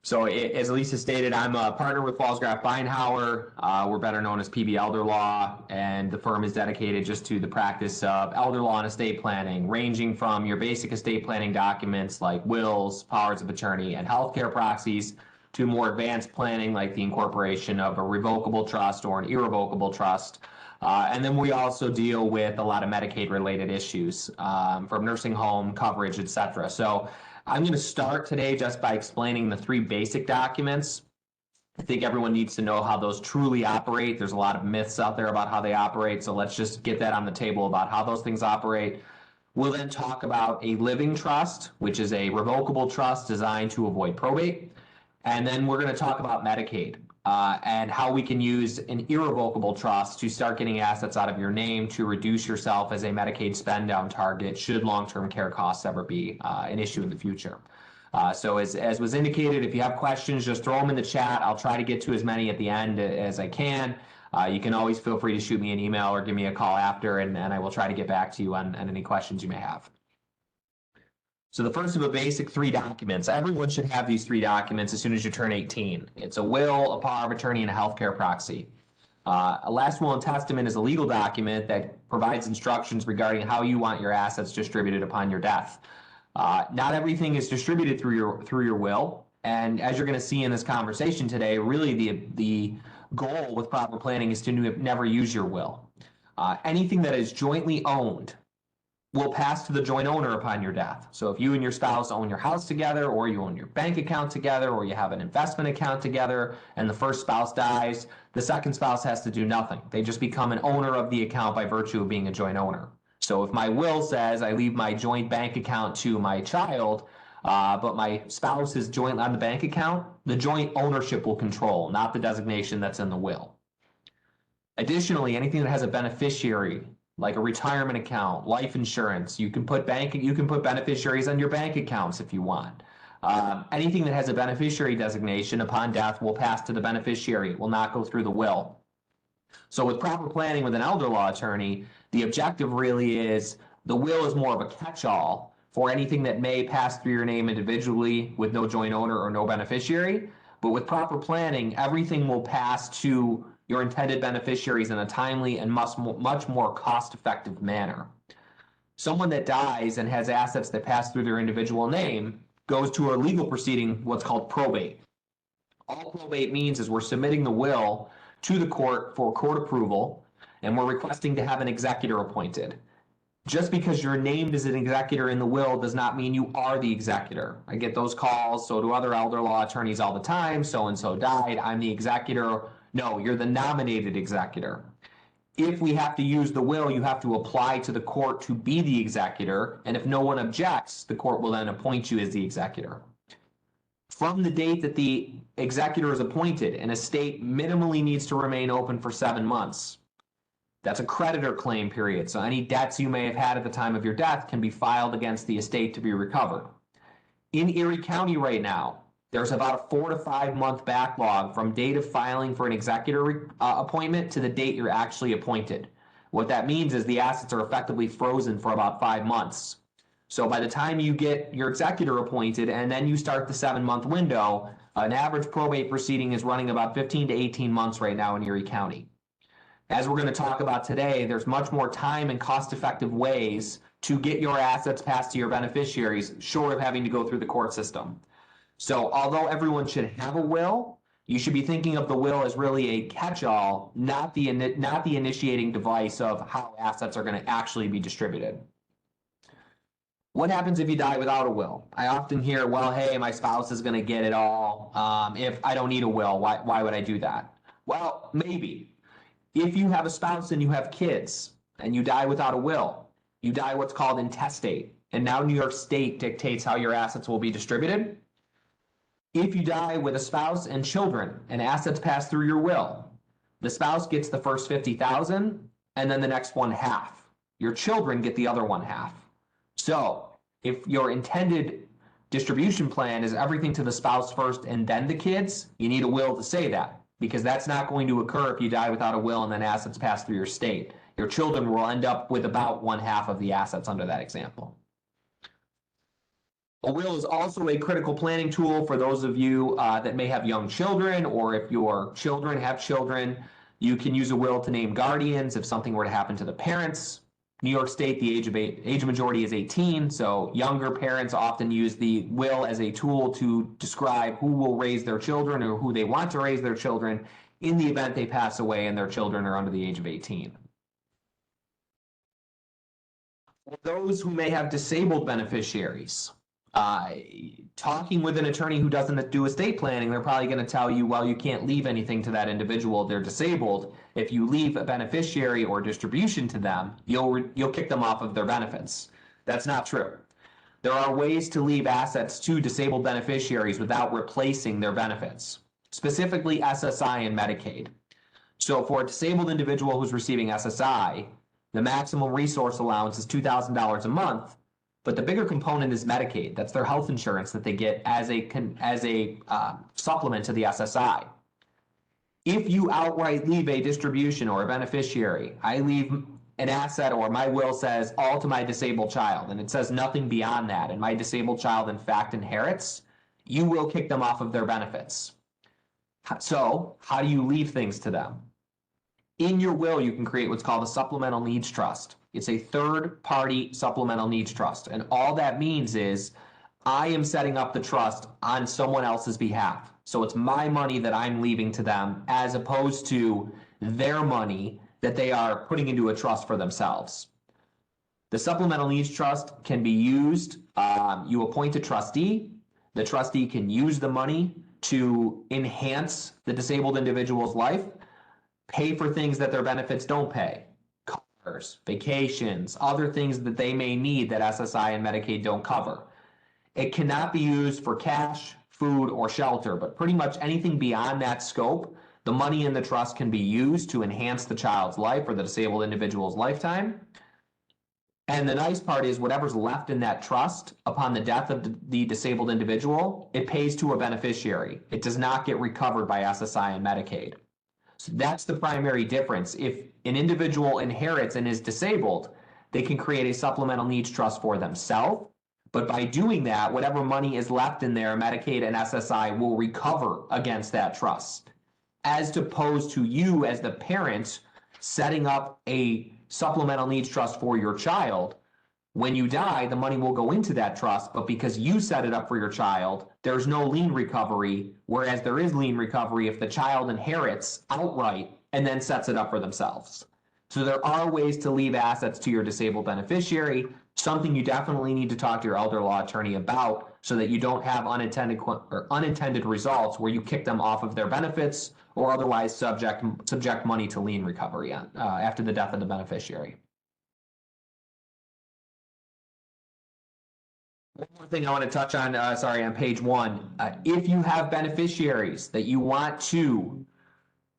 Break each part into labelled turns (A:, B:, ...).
A: So as Lisa stated, I'm a partner with Fallsgraf Beinhauer. We're better known as PB Elder Law, and the firm is dedicated just to the practice of elder law and estate planning, ranging from your basic estate planning documents like wills, powers of attorney, and healthcare proxies to more advanced planning like the incorporation of a revocable trust or an irrevocable trust. And then we also deal with a lot of Medicaid related issues from nursing home coverage, etc. So I'm going to start today just by explaining the three basic documents. I think everyone needs to know how those truly operate. There's a lot of myths out there about how they operate, so let's just get that on the table about how those things operate. We'll then talk about a living trust, which is a revocable trust designed to avoid probate. And then we're going to talk about Medicaid and how we can use an irrevocable trust to start getting assets out of your name to reduce yourself as a Medicaid spend down target should long-term care costs ever be an issue in the future. So as was indicated, if you have questions, just throw them in the chat. I'll try to get to as many at the end as I can. You can always feel free to shoot me an email or give me a call after, and I will try to get back to you on any questions you may have. So the first of the basic three documents, everyone should have these three documents as soon as you turn 18. It's a will, a power of attorney, and a healthcare proxy. A last will and testament is a legal document that provides instructions regarding how you want your assets distributed upon your death. Not everything is distributed through your will, and as you're going to see in this conversation today, really the goal with proper planning is to never use your will. Anything that is jointly owned will pass to the joint owner upon your death. So if you and your spouse own your house together, or you own your bank account together, or you have an investment account together, and the first spouse dies, the second spouse has to do nothing. They just become an owner of the account by virtue of being a joint owner. So if my will says I leave my joint bank account to my child, but my spouse is joint on the bank account, the joint ownership will control, not the designation that's in the will. Additionally, anything that has a beneficiary, like a retirement account, life insurance, you can put beneficiaries on your bank accounts if you want. Anything that has a beneficiary designation upon death will pass to the beneficiary. It will not go through the will. So with proper planning with an elder law attorney, the objective really is the will is more of a catch-all for anything that may pass through your name individually with no joint owner or no beneficiary. But with proper planning, everything will pass to your intended beneficiaries in a timely and much more cost-effective manner. Someone that dies and has assets that pass through their individual name goes to a legal proceeding, what's called probate. All probate means is we're submitting the will to the court for court approval, and we're requesting to have an executor appointed. Just because you're named as an executor in the will does not mean you are the executor. I get those calls, so do other elder law attorneys all the time. So-and-so died, I'm the executor. No, you're the nominated executor. If we have to use the will, you have to apply to the court to be the executor, and if no one objects, the court will then appoint you as the executor. From the date that the executor is appointed, an estate minimally needs to remain open for 7 months. That's a creditor claim period, so any debts you may have had at the time of your death can be filed against the estate to be recovered. In Erie County right now, there's about a 4 to 5 month backlog from date of filing for an executor appointment to the date you're actually appointed. What that means is the assets are effectively frozen for about 5 months. So by the time you get your executor appointed and then you start the 7-month window, an average probate proceeding is running about 15 to 18 months right now in Erie County. As we're going to talk about today, there's much more time and cost-effective ways to get your assets passed to your beneficiaries, short of having to go through the court system. So although everyone should have a will, you should be thinking of the will as really a catch-all, not the initiating device of how assets are going to actually be distributed. What happens if you die without a will? I often hear, well, hey, my spouse is going to get it all. If I don't need a will, why would I do that? Well, maybe. If you have a spouse and you have kids and you die without a will, you die what's called intestate. And now New York State dictates how your assets will be distributed. If you die with a spouse and children and assets pass through your will, the spouse gets the first $50,000 and then the next one half. Your children get the other one half. So if your intended distribution plan is everything to the spouse first and then the kids, you need a will to say that, because that's not going to occur if you die without a will and then assets pass through your estate. Your children will end up with about 1/2 of the assets under that example. A will is also a critical planning tool for those of you that may have young children, or if your children have children, you can use a will to name guardians if something were to happen to the parents. New York State, the age majority is 18, so younger parents often use the will as a tool to describe who will raise their children or who they want to raise their children in the event they pass away and their children are under the age of 18. For those who may have disabled beneficiaries, talking with an attorney who doesn't do estate planning, they're probably going to tell you, well, you can't leave anything to that individual. They're disabled. If you leave a beneficiary or distribution to them, you'll kick them off of their benefits. That's not true. There are ways to leave assets to disabled beneficiaries without replacing their benefits, specifically SSI and Medicaid. So for a disabled individual who's receiving SSI, the maximum resource allowance is $2,000 a month, but the bigger component is Medicaid. That's their health insurance that they get as a supplement to the SSI. If you outright leave a distribution or a beneficiary, I leave an asset, or my will says all to my disabled child, and it says nothing beyond that, and my disabled child in fact inherits, you will kick them off of their benefits. So how do you leave things to them? In your will, you can create what's called a supplemental needs trust. It's a third-party supplemental needs trust. And all that means is I am setting up the trust on someone else's behalf. So it's my money that I'm leaving to them as opposed to their money that they are putting into a trust for themselves. The supplemental needs trust can be used. You appoint a trustee. The trustee can use the money to enhance the disabled individual's life, pay for things that their benefits don't pay, cars, vacations, other things that they may need that SSI and Medicaid don't cover. It cannot be used for cash, food, or shelter, but pretty much anything beyond that scope, the money in the trust can be used to enhance the child's life or the disabled individual's lifetime. And the nice part is whatever's left in that trust upon the death of the disabled individual, it pays to a beneficiary. It does not get recovered by SSI and Medicaid. So that's the primary difference. If an individual inherits and is disabled, they can create a supplemental needs trust for themselves. But by doing that, whatever money is left in there, Medicaid and SSI will recover against that trust. As opposed to you as the parent setting up a supplemental needs trust for your child. When you die, the money will go into that trust, but because you set it up for your child, there's no lien recovery, whereas there is lien recovery if the child inherits outright and then sets it up for themselves. So there are ways to leave assets to your disabled beneficiary, something you definitely need to talk to your elder law attorney about so that you don't have unintended results where you kick them off of their benefits or otherwise subject money to lien recovery after the death of the beneficiary. One more thing I want to touch on, on page 1. If you have beneficiaries that you want to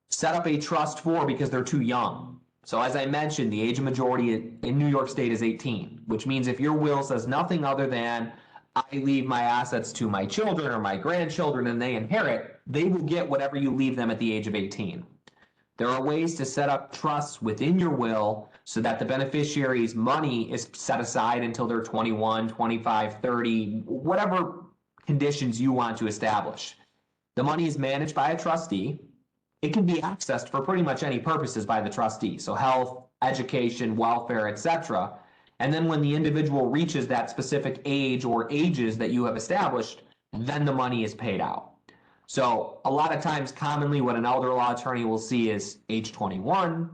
A: set up a trust for because they're too young. So as I mentioned, the age of majority in New York State is 18, which means if your will says nothing other than I leave my assets to my children or my grandchildren and they inherit, they will get whatever you leave them at the age of 18. There are ways to set up trusts within your will so that the beneficiary's money is set aside until they're 21, 25, 30, whatever conditions you want to establish. The money is managed by a trustee. It can be accessed for pretty much any purposes by the trustee. So health, education, welfare, etc. And then when the individual reaches that specific age or ages that you have established, then the money is paid out. So a lot of times, commonly what an elder law attorney will see is age 21,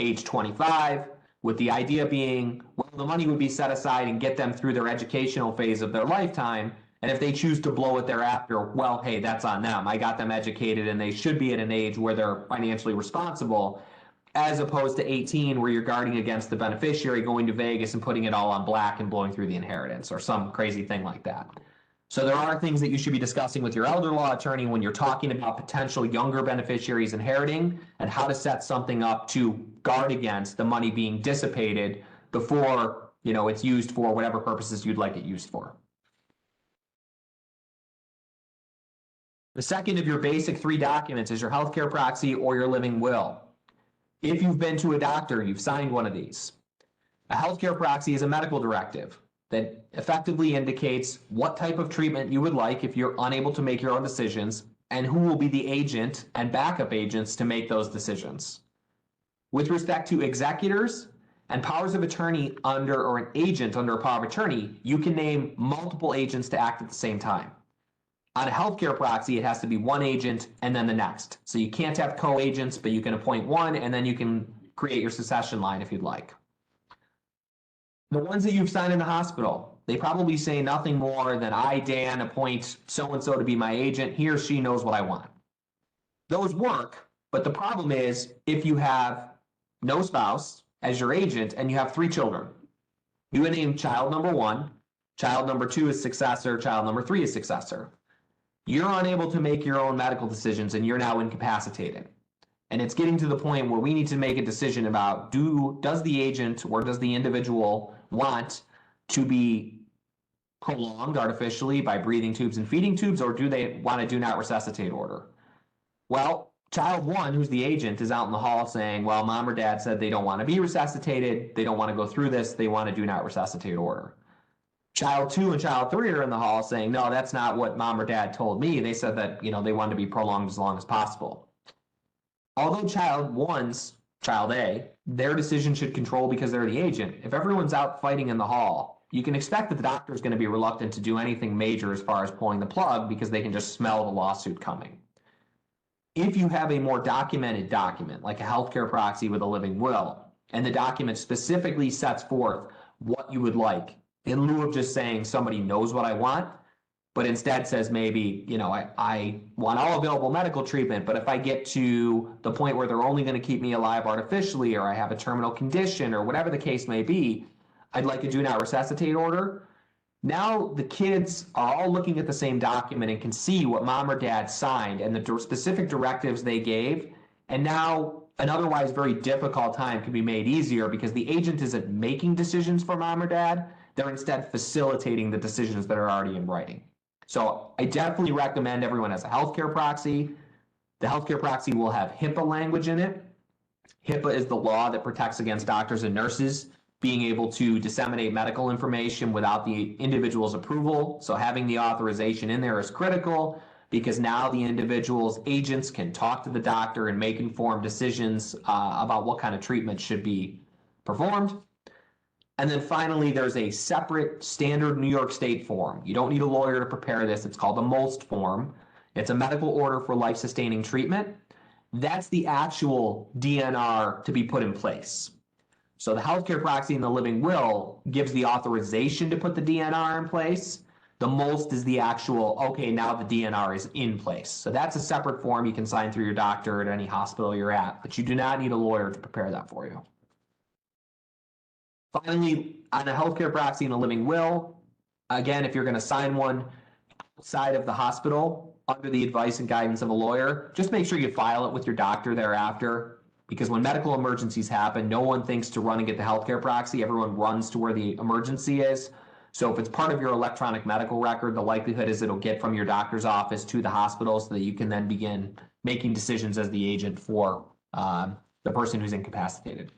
A: age 25, with the idea being, well, the money would be set aside and get them through their educational phase of their lifetime. And if they choose to blow it thereafter, well, hey, that's on them. I got them educated and they should be at an age where they're financially responsible, as opposed to 18 where you're guarding against the beneficiary going to Vegas and putting it all on black and blowing through the inheritance or some crazy thing like that. So there are things that you should be discussing with your elder law attorney when you're talking about potential younger beneficiaries inheriting and how to set something up to guard against the money being dissipated before, it's used for whatever purposes you'd like it used for. The second of your basic 3 documents is your healthcare proxy or your living will. If you've been to a doctor, you've signed one of these. A healthcare proxy is a medical directive. that effectively indicates what type of treatment you would like if you're unable to make your own decisions, and who will be the agent and backup agents to make those decisions. With respect to executors and powers of attorney under, or an agent under a power of attorney, you can name multiple agents to act at the same time. On a healthcare proxy, it has to be one agent and then the next. So you can't have co-agents, but you can appoint one and then you can create your succession line if you'd like. The ones that you've signed in the hospital, they probably say nothing more than I, Dan, appoint so-and-so to be my agent. He or she knows what I want. Those work, but the problem is if you have no spouse as your agent and you have 3 children, you would name child number 1, child number 2 is successor, child number 3 is successor. You're unable to make your own medical decisions and you're now incapacitated. And it's getting to the point where we need to make a decision about does the agent or does the individual want to be prolonged artificially by breathing tubes and feeding tubes, or do they want a do not resuscitate order? Well, child 1, who's the agent, is out in the hall saying, well, mom or dad said they don't want to be resuscitated, they don't want to go through this, they want a do not resuscitate order. Child 2 and child 3 are in the hall saying, no, that's not what mom or dad told me. They said that, they wanted to be prolonged as long as possible. Although child 1's child A, their decision should control because they're the agent. If everyone's out fighting in the hall, you can expect that the doctor is going to be reluctant to do anything major as far as pulling the plug because they can just smell the lawsuit coming. If you have a more documented document, like a healthcare proxy with a living will, and the document specifically sets forth what you would like, in lieu of just saying somebody knows what I want, but instead says maybe, I want all available medical treatment, but if I get to the point where they're only going to keep me alive artificially, or I have a terminal condition, or whatever the case may be, I'd like a do not resuscitate order. Now the kids are all looking at the same document and can see what mom or dad signed and the specific directives they gave. And now an otherwise very difficult time can be made easier because the agent isn't making decisions for mom or dad. They're instead facilitating the decisions that are already in writing. So I definitely recommend everyone has a healthcare proxy. The healthcare proxy will have HIPAA language in it. HIPAA is the law that protects against doctors and nurses being able to disseminate medical information without the individual's approval. So having the authorization in there is critical because now the individual's agents can talk to the doctor and make informed decisions about what kind of treatment should be performed. And then finally, there's a separate standard New York State form. You don't need a lawyer to prepare this. It's called the MOST form. It's a medical order for life-sustaining treatment. That's the actual DNR to be put in place. So the healthcare proxy and the living will gives the authorization to put the DNR in place. The MOST is the actual, okay, now the DNR is in place. So that's a separate form you can sign through your doctor at any hospital you're at, but you do not need a lawyer to prepare that for you. Finally, on a healthcare proxy and a living will, again, if you're going to sign one outside of the hospital under the advice and guidance of a lawyer, just make sure you file it with your doctor thereafter, because when medical emergencies happen, no one thinks to run and get the healthcare proxy. Everyone runs to where the emergency is. So if it's part of your electronic medical record, the likelihood is it'll get from your doctor's office to the hospital so that you can then begin making decisions as the agent for the person who's incapacitated.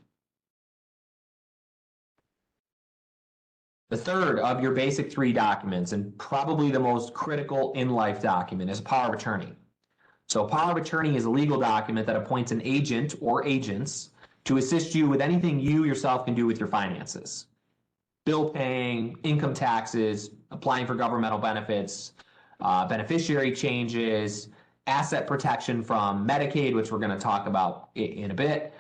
A: The third of your basic 3 documents, and probably the most critical in-life document, is a power of attorney. So a power of attorney is a legal document that appoints an agent or agents to assist you with anything you yourself can do with your finances. Bill paying, income taxes, applying for governmental benefits, beneficiary changes, asset protection from Medicaid, which we're going to talk about in a bit.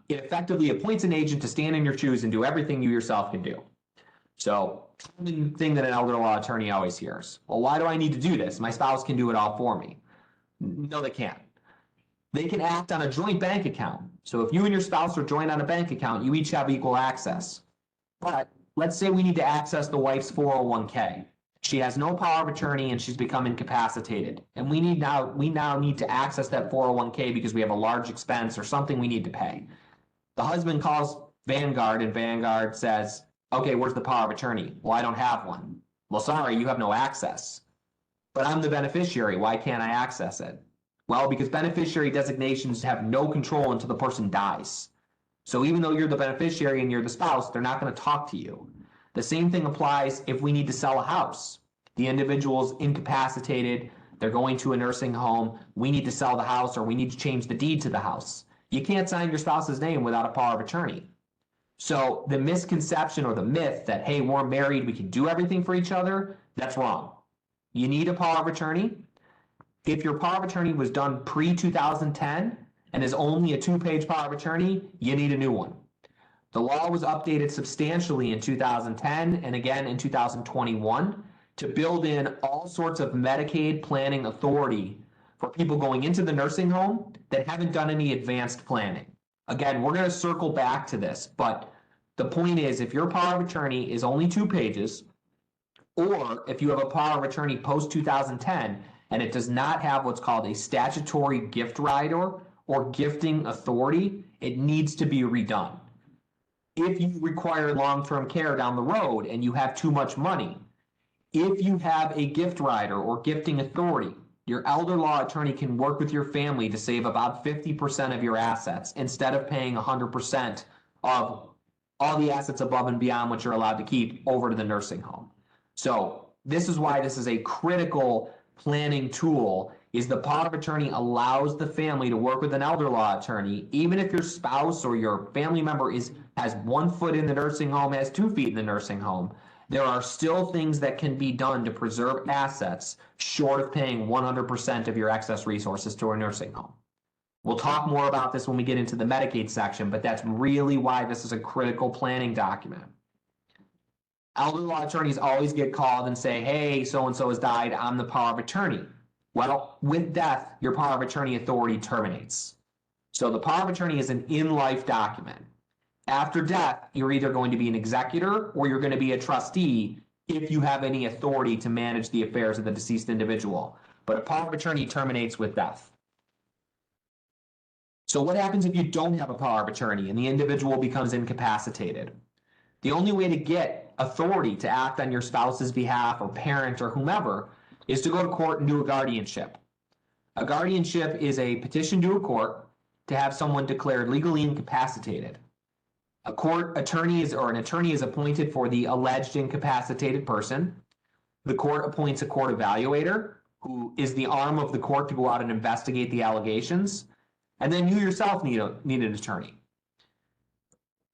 A: It effectively appoints an agent to stand in your shoes and do everything you yourself can do. So, the thing that an elder law attorney always hears, well, why do I need to do this? My spouse can do it all for me. No, they can't. They can act on a joint bank account. So if you and your spouse are joined on a bank account, you each have equal access. But let's say we need to access the wife's 401k. She has no power of attorney and she's become incapacitated. And we now need to access that 401k because we have a large expense or something we need to pay. The husband calls Vanguard and Vanguard says, okay, where's the power of attorney? Well, I don't have one. Well, sorry, you have no access. But I'm the beneficiary. Why can't I access it? Well, because beneficiary designations have no control until the person dies. So even though you're the beneficiary and you're the spouse, they're not going to talk to you. The same thing applies if we need to sell a house. The individual's incapacitated, they're going to a nursing home, we need to sell the house or we need to change the deed to the house. You can't sign your spouse's name without a power of attorney. So the misconception or the myth that, hey, we're married, we can do everything for each other, that's wrong. You need a power of attorney. If your power of attorney was done pre-2010 and is only a 2-page power of attorney, you need a new one. The law was updated substantially in 2010 and again in 2021 to build in all sorts of Medicaid planning authority for people going into the nursing home that haven't done any advanced planning. Again, we're going to circle back to this, but the point is, if your power of attorney is only 2 pages, or if you have a power of attorney post-2010 and it does not have what's called a statutory gift rider or gifting authority, it needs to be redone. If you require long-term care down the road and you have too much money, if you have a gift rider or gifting authority, your elder law attorney can work with your family to save about 50% of your assets instead of paying 100% of all the assets above and beyond what you're allowed to keep over to the nursing home. So this is why this is a critical planning tool, is the power of attorney allows the family to work with an elder law attorney, even if your spouse or your family member has 1 foot in the nursing home, has 2 feet in the nursing home. There are still things that can be done to preserve assets short of paying 100% of your excess resources to a nursing home. We'll talk more about this when we get into the Medicaid section, but that's really why this is a critical planning document. Elder law attorneys always get called and say, hey, so-and-so has died, I'm the power of attorney. Well, with death, your power of attorney authority terminates. So the power of attorney is an in-life document. After death, you're either going to be an executor or you're going to be a trustee if you have any authority to manage the affairs of the deceased individual. But a power of attorney terminates with death. So what happens if you don't have a power of attorney and the individual becomes incapacitated? The only way to get authority to act on your spouse's behalf or parent or whomever is to go to court and do a guardianship. A guardianship is a petition to a court to have someone declared legally incapacitated. A court attorney an attorney is appointed for the alleged incapacitated person. The court appoints a court evaluator who is the arm of the court to go out and investigate the allegations. And then you yourself need an attorney.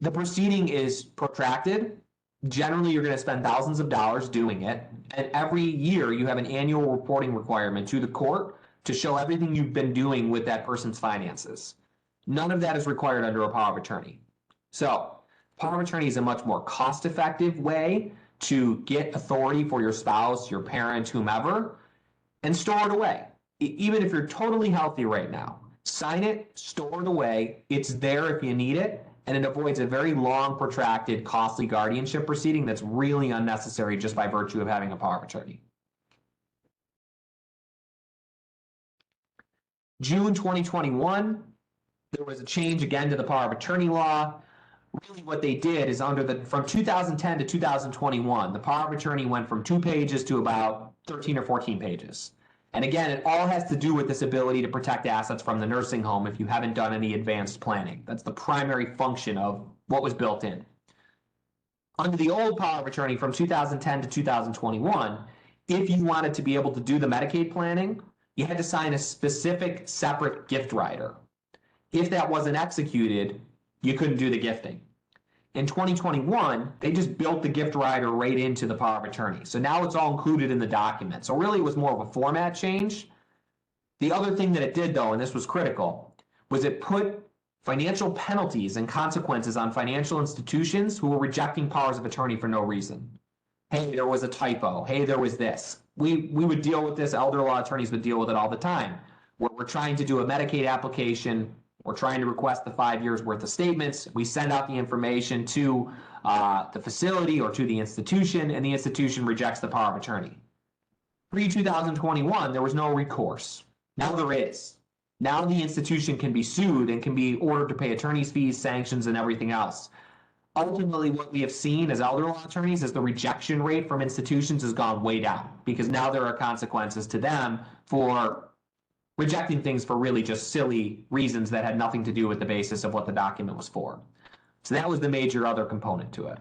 A: The proceeding is protracted. Generally, you're going to spend thousands of dollars doing it. And every year you have an annual reporting requirement to the court to show everything you've been doing with that person's finances. None of that is required under a power of attorney. So power of attorney is a much more cost-effective way to get authority for your spouse, your parent, whomever, and store it away. Even if you're totally healthy right now, sign it, store it away. It's there if you need it, and it avoids a very long, protracted, costly guardianship proceeding that's really unnecessary just by virtue of having a power of attorney. June 2021, there was a change again to the power of attorney law. Really what they did is from 2010 to 2021, the power of attorney went from 2 pages to about 13 or 14 pages. And again, it all has to do with this ability to protect assets from the nursing home if you haven't done any advanced planning. That's the primary function of what was built in. Under the old power of attorney from 2010 to 2021, if you wanted to be able to do the Medicaid planning, you had to sign a specific separate gift rider. If that wasn't executed, you couldn't do the gifting. In 2021, they just built the gift rider right into the power of attorney. So now it's all included in the document. So really it was more of a format change. The other thing that it did though, and this was critical, was it put financial penalties and consequences on financial institutions who were rejecting powers of attorney for no reason. Hey, there was a typo. Hey, there was this. We would deal with this. Elder law attorneys would deal with it all the time. Where we're trying to do a Medicaid application, we're trying to request the 5 years worth of statements. We send out the information to the facility or to the institution, and the institution rejects the power of attorney. Pre-2021, there was no recourse. Now there is. Now the institution can be sued and can be ordered to pay attorney's fees, sanctions, and everything else. Ultimately, what we have seen as elder law attorneys is the rejection rate from institutions has gone way down because now there are consequences to them for rejecting things for really just silly reasons that had nothing to do with the basis of what the document was for. So that was the major other component to it.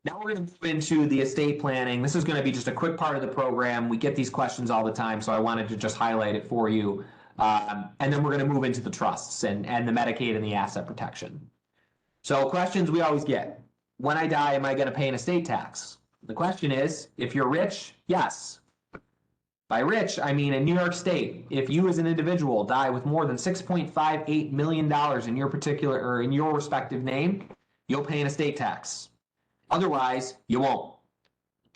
A: Now we're going to move into the estate planning. This is going to be just a quick part of the program. We get these questions all the time, so I wanted to just highlight it for you. And then we're going to move into the trusts and the Medicaid and the asset protection. So questions we always get. When I die, am I going to pay an estate tax? The question is, if you're rich, yes. By rich, I mean in New York State, if you as an individual die with more than $6.58 million in your particular or in your respective name, you'll pay an estate tax. Otherwise, you won't.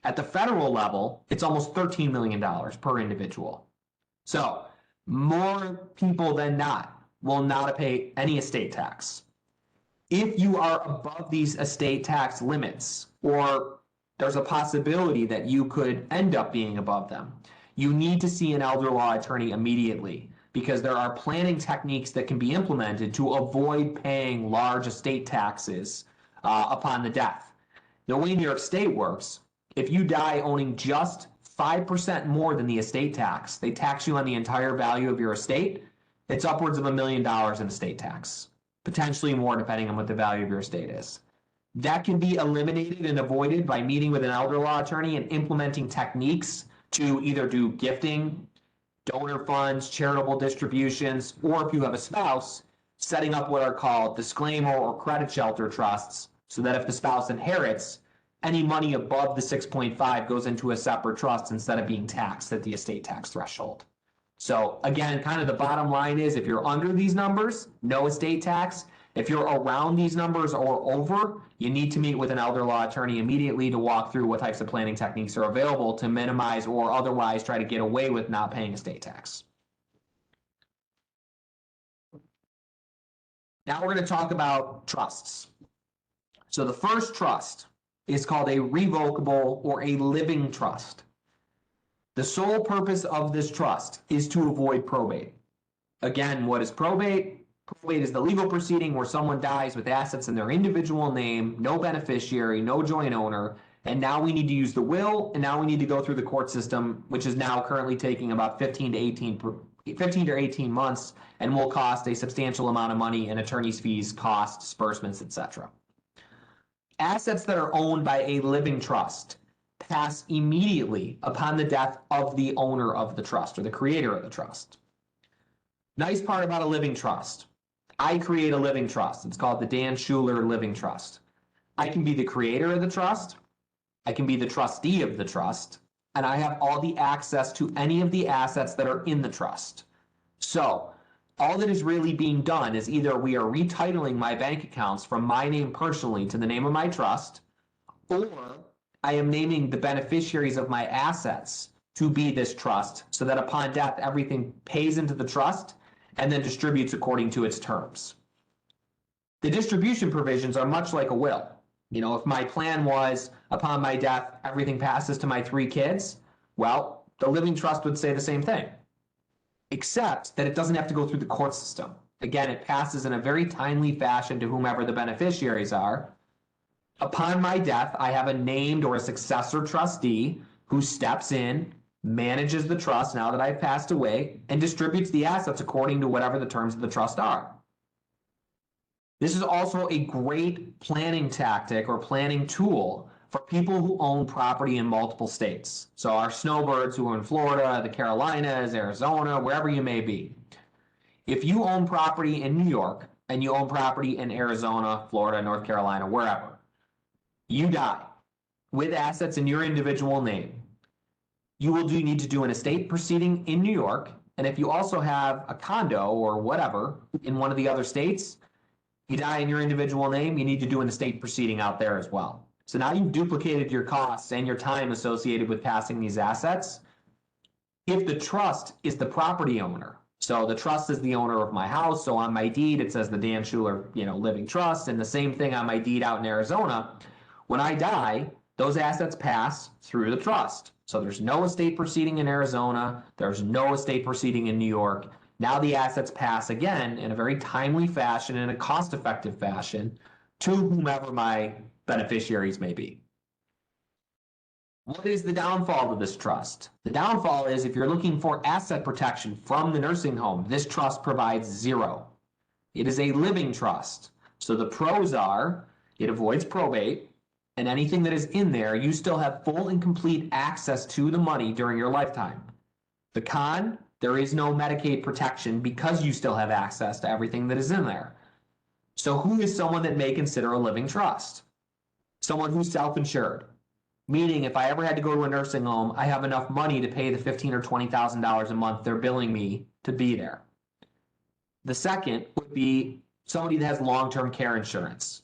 A: At the federal level, it's almost $13 million per individual. So more people than not will not pay any estate tax. If you are above these estate tax limits, or there's a possibility that you could end up being above them, you need to see an elder law attorney immediately, because there are planning techniques that can be implemented to avoid paying large estate taxes upon the death. The way New York State works, if you die owning just 5% more than the estate tax, they tax you on the entire value of your estate. It's upwards of $1 million in estate tax, potentially more depending on what the value of your estate is. That can be eliminated and avoided by meeting with an elder law attorney and implementing techniques to either do gifting, donor funds, charitable distributions, or if you have a spouse, setting up what are called disclaimer or credit shelter trusts, so that if the spouse inherits, any money above the 6.5 goes into a separate trust instead of being taxed at the estate tax threshold. So again, kind of the bottom line is, if you're under these numbers, no estate tax. If you're around these numbers or over, you need to meet with an elder law attorney immediately to walk through what types of planning techniques are available to minimize or otherwise try to get away with not paying estate tax. Now we're going to talk about trusts. So the first trust is called a revocable or a living trust. The sole purpose of this trust is to avoid probate. Again, what is probate? Probate is the legal proceeding where someone dies with assets in their individual name, no beneficiary, no joint owner, and now we need to use the will, and now we need to go through the court system, which is now currently taking about 15 to 18 months and will cost a substantial amount of money in attorney's fees, costs, disbursements, etc. Assets that are owned by a living trust pass immediately upon the death of the owner of the trust or the creator of the trust. Nice part about a living trust. I create a living trust. It's called the Dan Schuller Living Trust. I can be the creator of the trust. I can be the trustee of the trust. And I have all the access to any of the assets that are in the trust. So all that is really being done is either we are retitling my bank accounts from my name personally to the name of my trust, or I am naming the beneficiaries of my assets to be this trust so that upon death, everything pays into the trust and then distributes according to its terms. The distribution provisions are much like a will. You know, if my plan was upon my death, everything passes to my 3 kids, well, the living trust would say the same thing, except that it doesn't have to go through the court system. Again, it passes in a very timely fashion to whomever the beneficiaries are. Upon my death, I have a named or a successor trustee who steps in, manages the trust now that I've passed away, and distributes the assets according to whatever the terms of the trust are. This is also a great planning tactic or planning tool for people who own property in multiple states. So our snowbirds who are in Florida, the Carolinas, Arizona, wherever you may be. If you own property in New York and you own property in Arizona, Florida, North Carolina, wherever, you die with assets in your individual name, you will need to do an estate proceeding in New York. And if you also have a condo or whatever in one of the other states, you die in your individual name, you need to do an estate proceeding out there as well. So now you've duplicated your costs and your time associated with passing these assets. If the trust is the property owner, so the trust is the owner of my house, so on my deed it says the Dan Schuller, Living Trust, and the same thing on my deed out in Arizona. When I die, those assets pass through the trust. So there's no estate proceeding in Arizona, there's no estate proceeding in New York. Now the assets pass again in a very timely fashion, in a cost-effective fashion, to whomever my beneficiaries may be. What is the downfall of this trust? The downfall is if you're looking for asset protection from the nursing home, this trust provides zero. It is a living trust. So the pros are, it avoids probate, and anything that is in there, you still have full and complete access to the money during your lifetime. The con, there is no Medicaid protection because you still have access to everything that is in there. So who is someone that may consider a living trust? Someone who's self-insured. Meaning if I ever had to go to a nursing home, I have enough money to pay the $15,000 or $20,000 a month they're billing me to be there. The second would be somebody that has long-term care insurance.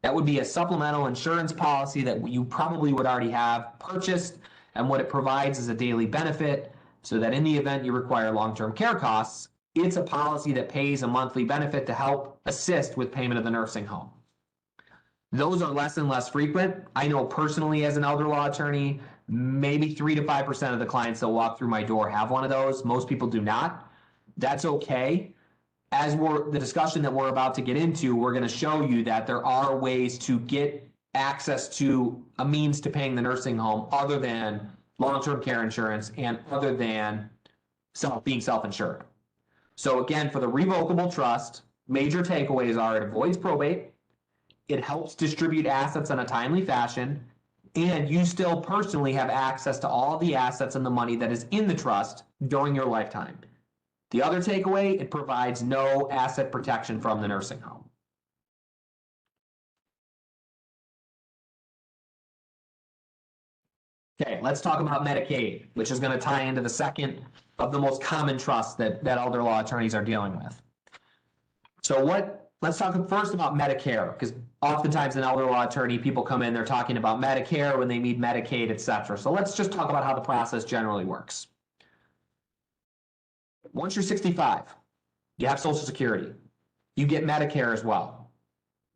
A: That would be a supplemental insurance policy that you probably would already have purchased, and what it provides is a daily benefit so that in the event you require long-term care costs, it's a policy that pays a monthly benefit to help assist with payment of the nursing home. Those are less and less frequent. I know personally as an elder law attorney, maybe 3 to 5% of the clients that walk through my door have one of those. Most people do not. That's okay. As the discussion that we're about to get into, we're going to show you that there are ways to get access to a means to paying the nursing home other than long-term care insurance and other than being self-insured. So again, for the revocable trust, major takeaways are it avoids probate, it helps distribute assets in a timely fashion, and you still personally have access to all the assets and the money that is in the trust during your lifetime. The other takeaway, it provides no asset protection from the nursing home. Okay, let's talk about Medicaid, which is going to tie into the second of the most common trusts that elder law attorneys are dealing with. So let's talk first about Medicare, because oftentimes an elder law attorney, people come in, they're talking about Medicare when they need Medicaid, etc. So let's just talk about how the process generally works. Once you're 65, you have Social Security. You get Medicare as well.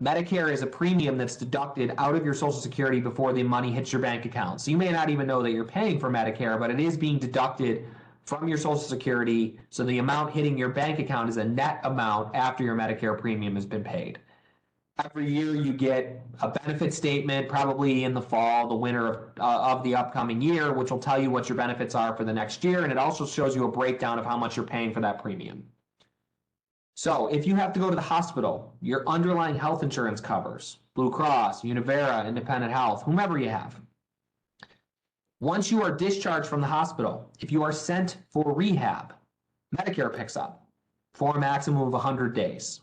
A: Medicare is a premium that's deducted out of your Social Security before the money hits your bank account. So you may not even know that you're paying for Medicare, but it is being deducted from your Social Security. So the amount hitting your bank account is a net amount after your Medicare premium has been paid. Every year you get a benefit statement, probably in the fall, the winter of the upcoming year, which will tell you what your benefits are for the next year. And it also shows you a breakdown of how much you're paying for that premium. So if you have to go to the hospital, your underlying health insurance covers Blue Cross, Univera, Independent Health, whomever you have. Once you are discharged from the hospital, if you are sent for rehab, Medicare picks up for a maximum of 100 days.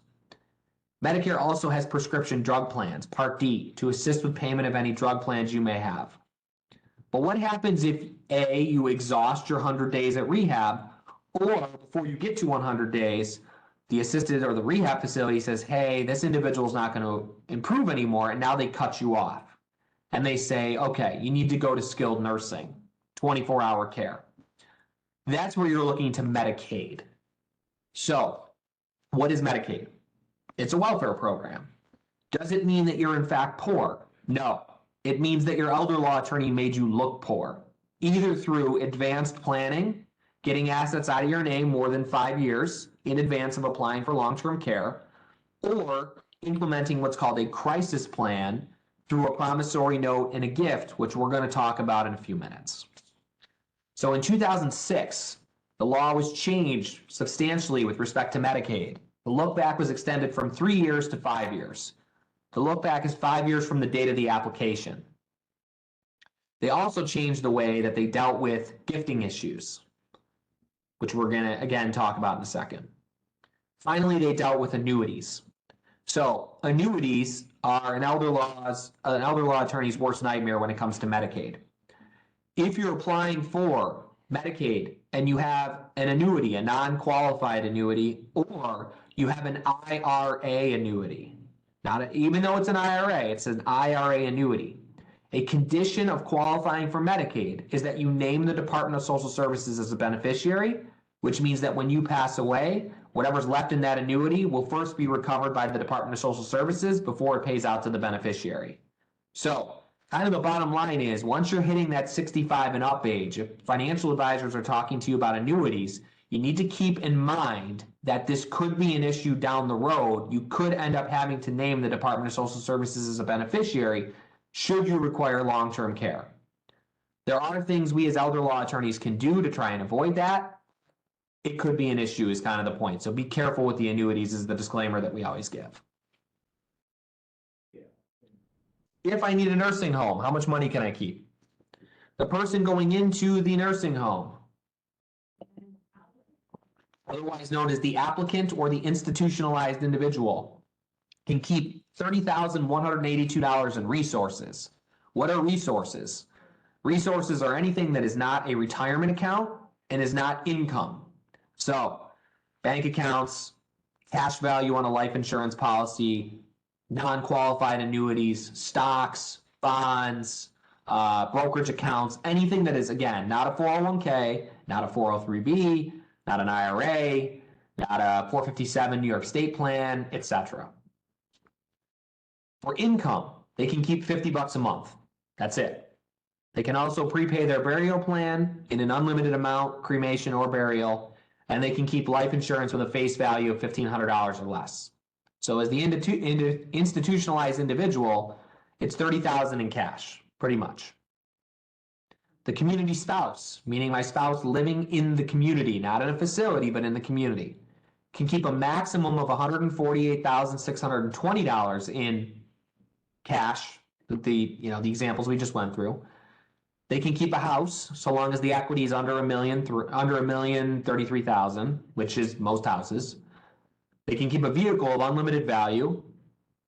A: Medicare also has prescription drug plans, Part D, to assist with payment of any drug plans you may have. But what happens if A, you exhaust your 100 days at rehab, or before you get to 100 days, the assisted or the rehab facility says, hey, this individual is not going to improve anymore, and now they cut you off. And they say, okay, you need to go to skilled nursing, 24-hour care. That's where you're looking to Medicaid. So what is Medicaid? It's a welfare program. Does it mean that you're in fact poor? No. It means that your elder law attorney made you look poor, either through advanced planning, getting assets out of your name more than 5 years in advance of applying for long-term care, or implementing what's called a crisis plan through a promissory note and a gift, which we're going to talk about in a few minutes. So in 2006, the law was changed substantially with respect to Medicaid. The look back was extended from 3 years to 5 years. The look back is 5 years from the date of the application. They also changed the way that they dealt with gifting issues, which we're going to again talk about in a second. Finally, they dealt with annuities. So annuities are an elder law attorney's worst nightmare when it comes to Medicaid. If you're applying for Medicaid and you have an annuity, a non-qualified annuity, or you have an IRA annuity, even though it's an IRA, it's an IRA annuity. A condition of qualifying for Medicaid is that you name the Department of Social Services as a beneficiary, which means that when you pass away, whatever's left in that annuity will first be recovered by the Department of Social Services before it pays out to the beneficiary. So kind of the bottom line is, once you're hitting that 65 and up age, if financial advisors are talking to you about annuities, you need to keep in mind that this could be an issue down the road. You could end up having to name the Department of Social Services as a beneficiary should you require long-term care. There are things we as elder law attorneys can do to try and avoid that. It could be an issue is kind of the point. So be careful with the annuities is the disclaimer that we always give. If I need a nursing home, how much money can I keep? The person going into the nursing home, otherwise known as the applicant or the institutionalized individual, can keep $30,182 in resources. What are resources? Resources are anything that is not a retirement account and is not income. So bank accounts, cash value on a life insurance policy, non-qualified annuities, stocks, bonds, brokerage accounts, anything that is, again, not a 401k, not a 403b, not an IRA, not a 457 New York State plan, etc. For income, they can keep $50 a month. That's it. They can also prepay their burial plan in an unlimited amount, cremation or burial, and they can keep life insurance with a face value of $1,500 or less. So as the institutionalized individual, it's $30,000 in cash, pretty much. The community spouse, meaning my spouse living in the community, not in a facility, but in the community, can keep a maximum of $148,620 in cash, the examples we just went through. They can keep a house so long as the equity is under $1,033,000, which is most houses. They can keep a vehicle of unlimited value.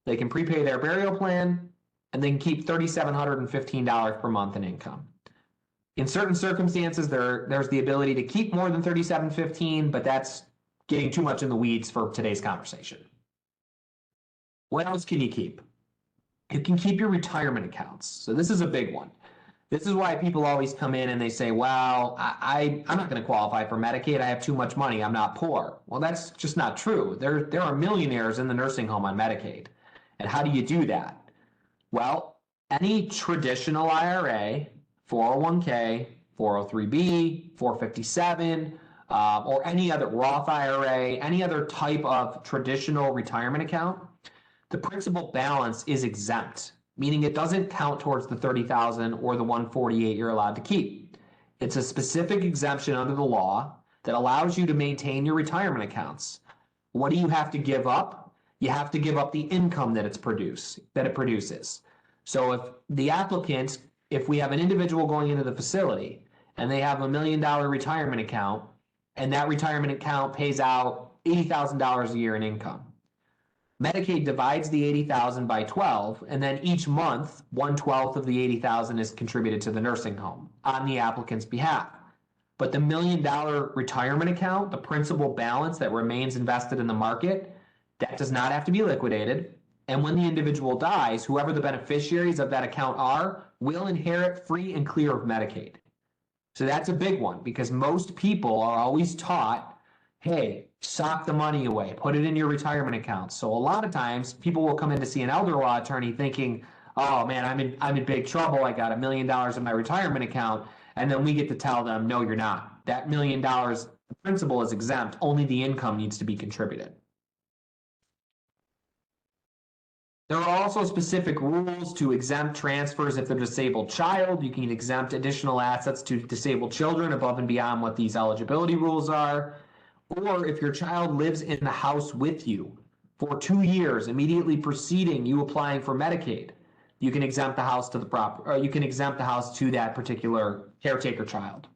A: They can prepay their burial plan, and they can keep $3,715 per month in income. In certain circumstances, there's the ability to keep more than $3,715, but that's getting too much in the weeds for today's conversation. What else can you keep? You can keep your retirement accounts. So this is a big one. This is why people always come in and they say, well, I'm not going to qualify for Medicaid. I have too much money. I'm not poor. Well, that's just not true. There are millionaires in the nursing home on Medicaid. And how do you do that? Well, any traditional IRA, 401k, 403b, 457, or any other Roth IRA, any other type of traditional retirement account, the principal balance is exempt, meaning it doesn't count towards the $30,000 or the $148,000 you're allowed to keep. It's a specific exemption under the law that allows you to maintain your retirement accounts. What do you have to give up? You have to give up the income that it produces. So if the applicant, if we have an individual going into the facility and they have $1 million retirement account, and that retirement account pays out $80,000 a year in income, Medicaid divides the $80,000 by 12, and then each month, 1/12 of the $80,000 is contributed to the nursing home on the applicant's behalf. But the $1 million retirement account, the principal balance that remains invested in the market, that does not have to be liquidated. And when the individual dies, whoever the beneficiaries of that account are will inherit free and clear of Medicaid. So that's a big one, because most people are always taught, hey, sock the money away, put it in your retirement account. So a lot of times people will come in to see an elder law attorney thinking, oh man, I'm in big trouble. I got $1 million in my retirement account. And then we get to tell them, no, you're not. That $1 million, the principal is exempt. Only the income needs to be contributed. There are also specific rules to exempt transfers if they're a disabled child. You can exempt additional assets to disabled children above and beyond what these eligibility rules are. Or if your child lives in the house with you for 2 years immediately preceding you applying for Medicaid, you can exempt the house to you can exempt the house to that particular caretaker child.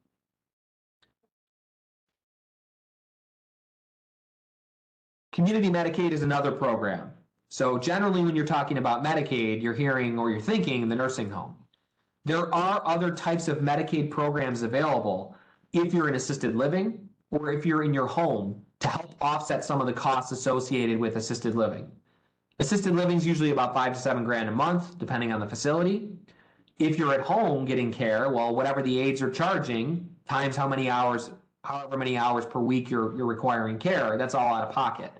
A: Community Medicaid is another program. So generally when you're talking about Medicaid, you're hearing or you're thinking the nursing home. There are other types of Medicaid programs available if you're in assisted living or if you're in your home to help offset some of the costs associated with assisted living. Assisted living is usually about $5 to $7 grand a month, depending on the facility. If you're at home getting care, well, whatever the aides are charging times however many hours per week you're requiring care, that's all out of pocket.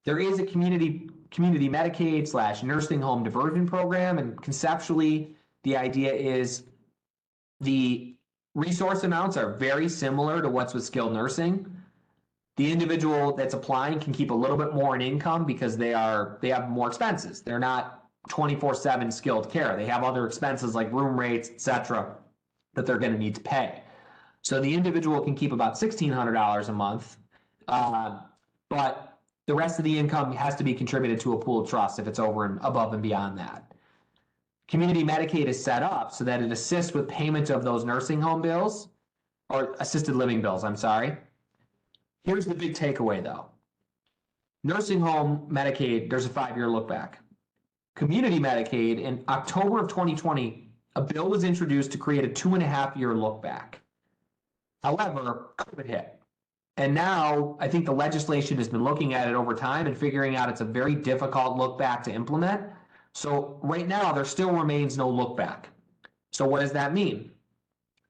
A: There is a community Medicaid / nursing home diversion program, and conceptually, the idea is the resource amounts are very similar to what's with skilled nursing. The individual that's applying can keep a little bit more in income because they have more expenses. They're not 24/7 skilled care. They have other expenses like room rates, etc., that they're going to need to pay. So the individual can keep about $1,600 a month, but the rest of the income has to be contributed to a pooled trust if it's over and above and beyond that. Community Medicaid is set up so that it assists with payment of those nursing home bills, or assisted living bills, I'm sorry. Here's the big takeaway though. Nursing home Medicaid, there's a 5-year look back. Community Medicaid, in October of 2020, a bill was introduced to create a 2.5-year look back. However, COVID hit. And now I think the legislation has been looking at it over time and figuring out it's a very difficult look back to implement. So right now there still remains no look back. So what does that mean?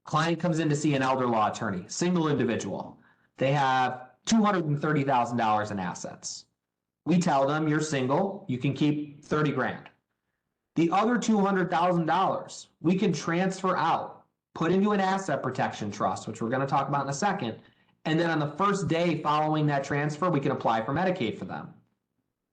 A: Client comes in to see an elder law attorney, single individual. They have $230,000 in assets. We tell them you're single, you can keep 30 grand. The other $200,000 we can transfer out, put into an asset protection trust, which we're going to talk about in a second. And then on the first day following that transfer, we can apply for Medicaid for them.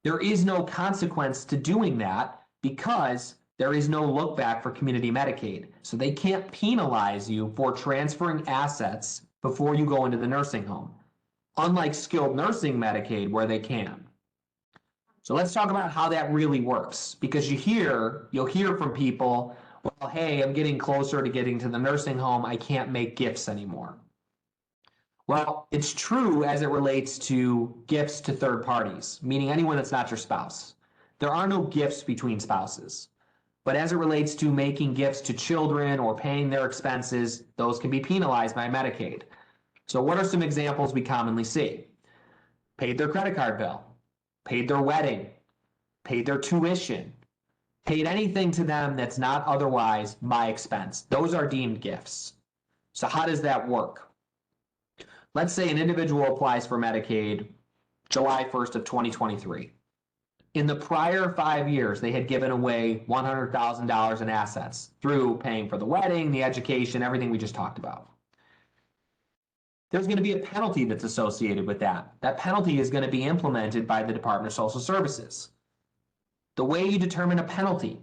A: There is no consequence to doing that because there is no look back for community Medicaid. So they can't penalize you for transferring assets before you go into the nursing home, unlike skilled nursing Medicaid where they can. So let's talk about how that really works, because you'll hear from people, well, hey, I'm getting closer to getting to the nursing home. I can't make gifts anymore. Well, it's true as it relates to gifts to third parties, meaning anyone that's not your spouse. There are no gifts between spouses. But as it relates to making gifts to children or paying their expenses, those can be penalized by Medicaid. So what are some examples we commonly see? Paid their credit card bill, paid their wedding, paid their tuition, paid anything to them that's not otherwise my expense. Those are deemed gifts. So how does that work? Let's say an individual applies for Medicaid July 1st of 2023. In the prior 5 years, they had given away $100,000 in assets through paying for the wedding, the education, everything we just talked about. There's going to be a penalty that's associated with that. That penalty is going to be implemented by the Department of Social Services. The way you determine a penalty,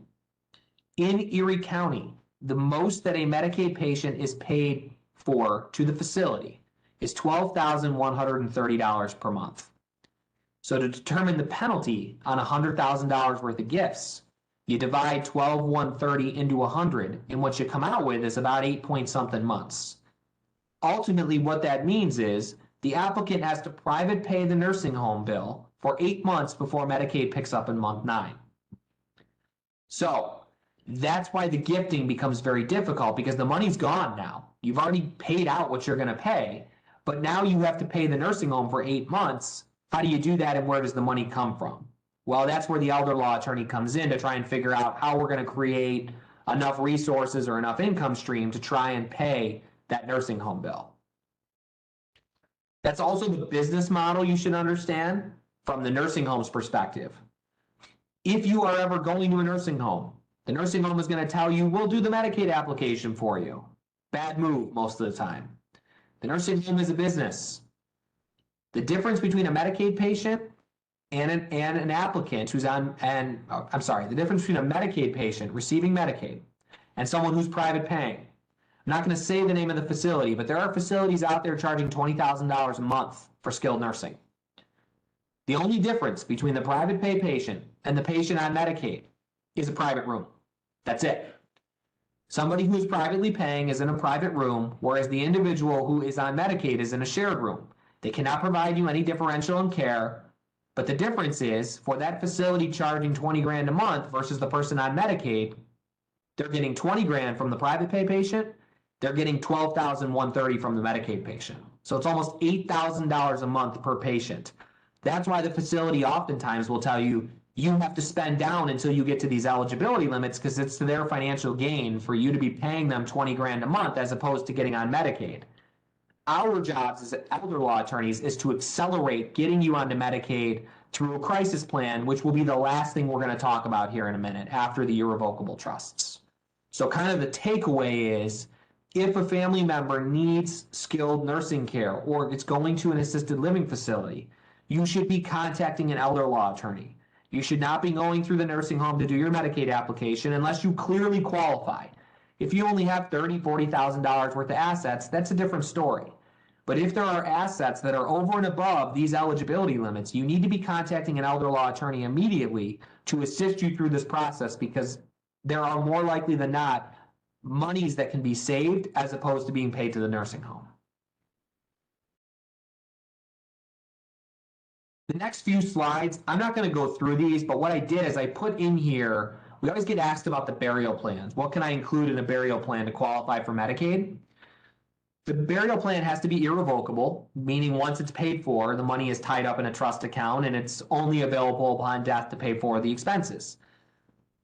A: in Erie County, the most that a Medicaid patient is paid for to the facility is $12,130 per month. So to determine the penalty on $100,000 worth of gifts, you divide $12,130 into 100, and what you come out with is about 8-point-something months. Ultimately, what that means is the applicant has to private pay the nursing home bill for 8 months before Medicaid picks up in month 9. So that's why the gifting becomes very difficult, because the money's gone now. You've already paid out what you're going to pay, but now you have to pay the nursing home for 8 months. How do you do that, and where does the money come from? Well, that's where the elder law attorney comes in to try and figure out how we're going to create enough resources or enough income stream to try and pay that nursing home bill. That's also the business model you should understand from the nursing home's perspective. If you are ever going to a nursing home, the nursing home is going to tell you, we'll do the Medicaid application for you. Bad move most of the time. The nursing home is a business. The difference between a Medicaid patient and an applicant who's the difference between a Medicaid patient receiving Medicaid and someone who's private paying. I'm not going to say the name of the facility, but there are facilities out there charging $20,000 a month for skilled nursing. The only difference between the private pay patient and the patient on Medicaid is a private room. That's it. Somebody who's privately paying is in a private room, whereas the individual who is on Medicaid is in a shared room. They cannot provide you any differential in care, but the difference is for that facility charging 20 grand a month versus the person on Medicaid, they're getting 20 grand from the private pay patient, they're getting $12,130 from the Medicaid patient. So it's almost $8,000 a month per patient. That's why the facility oftentimes will tell you, you have to spend down until you get to these eligibility limits, because it's to their financial gain for you to be paying them 20 grand a month as opposed to getting on Medicaid. Our jobs as elder law attorneys is to accelerate getting you onto Medicaid through a crisis plan, which will be the last thing we're going to talk about here in a minute after the irrevocable trusts. So kind of the takeaway is, if a family member needs skilled nursing care or it's going to an assisted living facility, you should be contacting an elder law attorney. You should not be going through the nursing home to do your Medicaid application unless you clearly qualify. If you only have $30,000, $40,000 worth of assets, that's a different story. But if there are assets that are over and above these eligibility limits, you need to be contacting an elder law attorney immediately to assist you through this process, because there are more likely than not monies that can be saved as opposed to being paid to the nursing home. The next few slides, I'm not going to go through these, but what I did is I put in here, we always get asked about the burial plans. What can I include in a burial plan to qualify for Medicaid? The burial plan has to be irrevocable, meaning once it's paid for, the money is tied up in a trust account and it's only available upon death to pay for the expenses.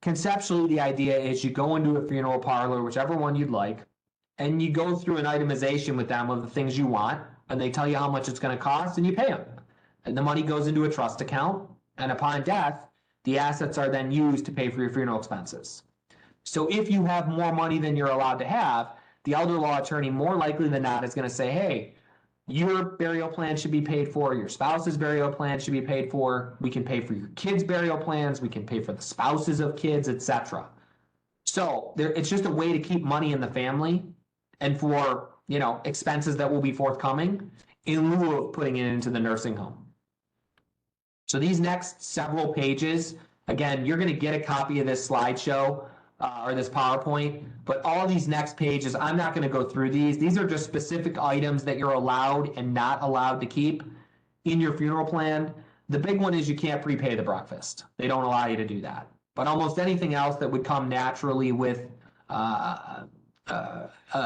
A: Conceptually, the idea is you go into a funeral parlor, whichever one you'd like, and you go through an itemization with them of the things you want, and they tell you how much it's going to cost, and you pay them. And the money goes into a trust account, and upon death, the assets are then used to pay for your funeral expenses. So if you have more money than you're allowed to have, the elder law attorney more likely than not is going to say, hey, your burial plan should be paid for, your spouse's burial plan should be paid for, we can pay for your kids' burial plans, we can pay for the spouses of kids, etc. So it's just a way to keep money in the family and for, expenses that will be forthcoming in lieu of putting it into the nursing home. So these next several pages, again, you're going to get a copy of this slideshow or this PowerPoint, but all these next pages, I'm not going to go through these. These are just specific items that you're allowed and not allowed to keep in your funeral plan. The big one is you can't prepay the breakfast. They don't allow you to do that. But almost anything else that would come naturally with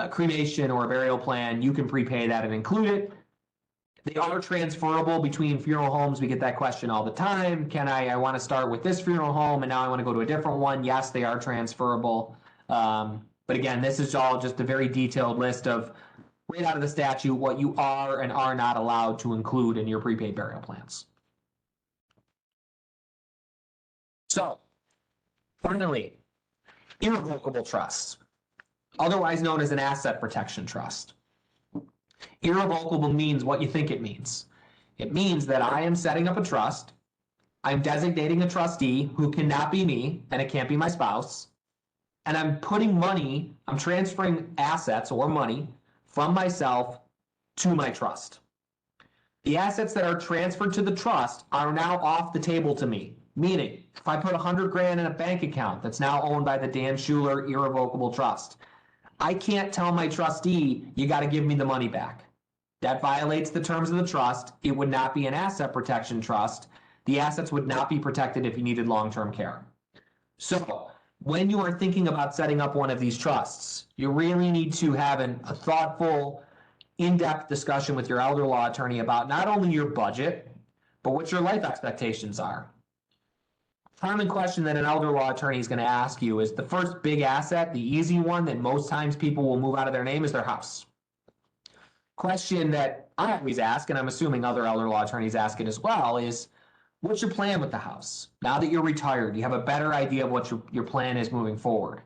A: cremation or a burial plan, you can prepay that and include it. They are transferable between funeral homes. We get that question all the time. I want to start with this funeral home and now I want to go to a different one. Yes, they are transferable. But again, this is all just a very detailed list of right out of the statute what you are and are not allowed to include in your prepaid burial plans. So finally, irrevocable trusts, otherwise known as an asset protection trust. Irrevocable means what you think it means. It means that I am setting up a trust. I'm designating a trustee who cannot be me, and it can't be my spouse. And I'm putting money, I'm transferring assets or money from myself to my trust. The assets that are transferred to the trust are now off the table to me. Meaning, if I put 100 grand in a bank account that's now owned by the Dan Schuller Irrevocable Trust, I can't tell my trustee, you got to give me the money back. That violates the terms of the trust. It would not be an asset protection trust. The assets would not be protected if you needed long-term care. So when you are thinking about setting up one of these trusts, you really need to have a thoughtful, in-depth discussion with your elder law attorney about not only your budget, but what your life expectations are. Common question that an elder law attorney is going to ask you is the first big asset, the easy one that most times people will move out of their name, is their house. Question that I always ask, and I'm assuming other elder law attorneys ask it as well, is what's your plan with the house? Now that you're retired, you have a better idea of what your plan is moving forward.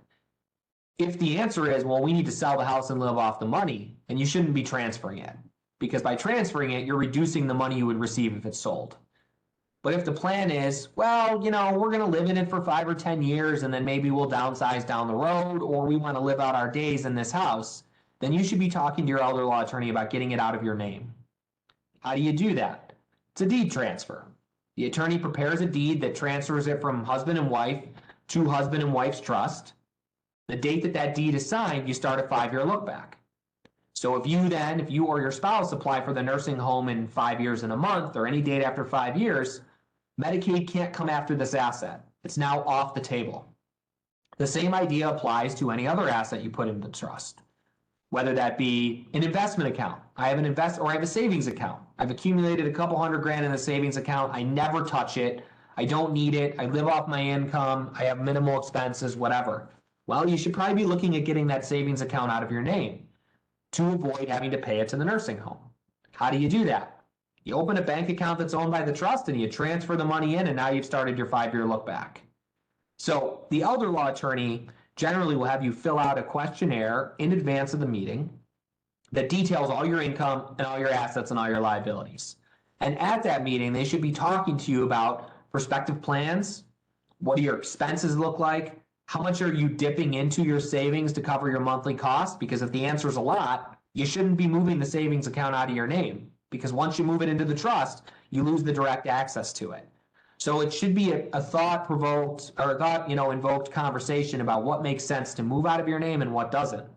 A: If the answer is, well, we need to sell the house and live off the money, then you shouldn't be transferring it. Because by transferring it, you're reducing the money you would receive if it's sold. But if the plan is, well, we're going to live in it for 5 or 10 years and then maybe we'll downsize down the road, or we want to live out our days in this house, then you should be talking to your elder law attorney about getting it out of your name. How do you do that? It's a deed transfer. The attorney prepares a deed that transfers it from husband and wife to husband and wife's trust. The date that deed is signed, you start a 5-year look back. So if you or your spouse apply for the nursing home in 5 years and a month or any date after 5 years, Medicaid can't come after this asset. It's now off the table. The same idea applies to any other asset you put into the trust, whether that be an investment account. I have a savings account. I've accumulated a couple $100 grand in a savings account. I never touch it. I don't need it. I live off my income. I have minimal expenses, whatever. Well, you should probably be looking at getting that savings account out of your name to avoid having to pay it to the nursing home. How do you do that? You open a bank account that's owned by the trust and you transfer the money in, and now you've started your 5-year look back. So the elder law attorney generally will have you fill out a questionnaire in advance of the meeting that details all your income and all your assets and all your liabilities. And at that meeting, they should be talking to you about prospective plans. What do your expenses look like? How much are you dipping into your savings to cover your monthly costs? Because if the answer is a lot, you shouldn't be moving the savings account out of your name. Because once you move it into the trust, you lose the direct access to it. So it should be a thought-provoked or invoked conversation about what makes sense to move out of your name and what doesn't.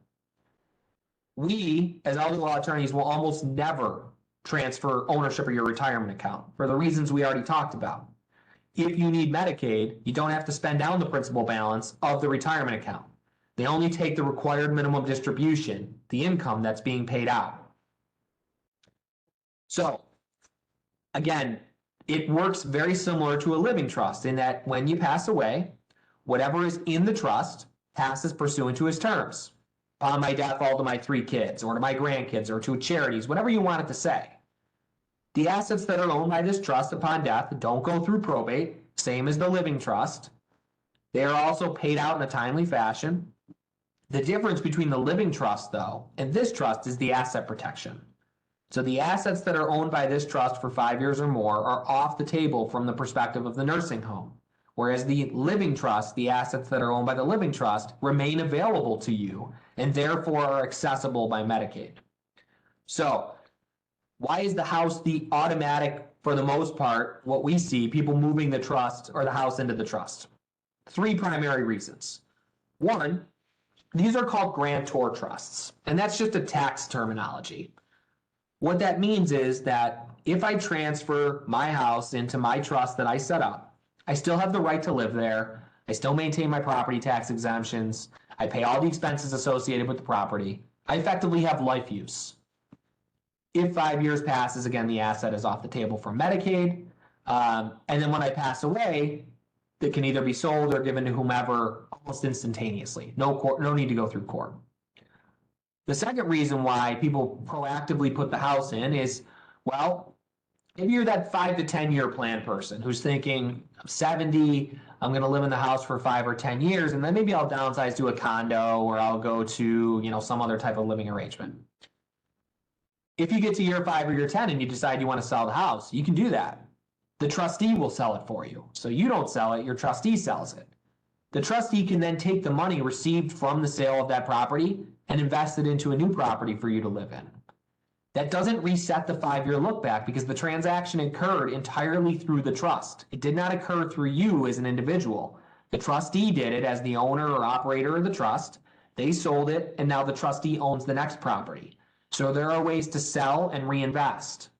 A: We, as elder law attorneys, will almost never transfer ownership of your retirement account for the reasons we already talked about. If you need Medicaid, you don't have to spend down the principal balance of the retirement account. They only take the required minimum distribution, the income that's being paid out. So, again, it works very similar to a living trust in that when you pass away, whatever is in the trust passes pursuant to its terms. Upon my death, all to my 3 kids, or to my grandkids, or to charities, whatever you want it to say. The assets that are owned by this trust upon death don't go through probate, same as the living trust. They are also paid out in a timely fashion. The difference between the living trust, though, and this trust is the asset protection. So the assets that are owned by this trust for 5 years or more are off the table from the perspective of the nursing home. Whereas the living trust, the assets that are owned by the living trust, remain available to you and therefore are accessible by Medicaid. So why is the house the automatic, for the most part, what we see, people moving the trust or the house into the trust? 3 primary reasons. 1, these are called grantor trusts, and that's just a tax terminology. What that means is that if I transfer my house into my trust that I set up, I still have the right to live there. I still maintain my property tax exemptions. I pay all the expenses associated with the property. I effectively have life use. If 5 years passes, again, the asset is off the table for Medicaid. And then when I pass away, it can either be sold or given to whomever almost instantaneously. No need to go through court. The second reason why people proactively put the house in is, well, if you're that 5 to 10 year plan person who's thinking, I'm 70, I'm going to live in the house for 5 or 10 years, and then maybe I'll downsize to a condo or I'll go to, some other type of living arrangement. If you get to year 5 or year 10 and you decide you want to sell the house, you can do that. The trustee will sell it for you. So you don't sell it, your trustee sells it. The trustee can then take the money received from the sale of that property and invest it into a new property for you to live in. That doesn't reset the 5-year look back because the transaction occurred entirely through the trust. It did not occur through you as an individual. The trustee did it as the owner or operator of the trust. They sold it, and now the trustee owns the next property. So there are ways to sell and reinvest.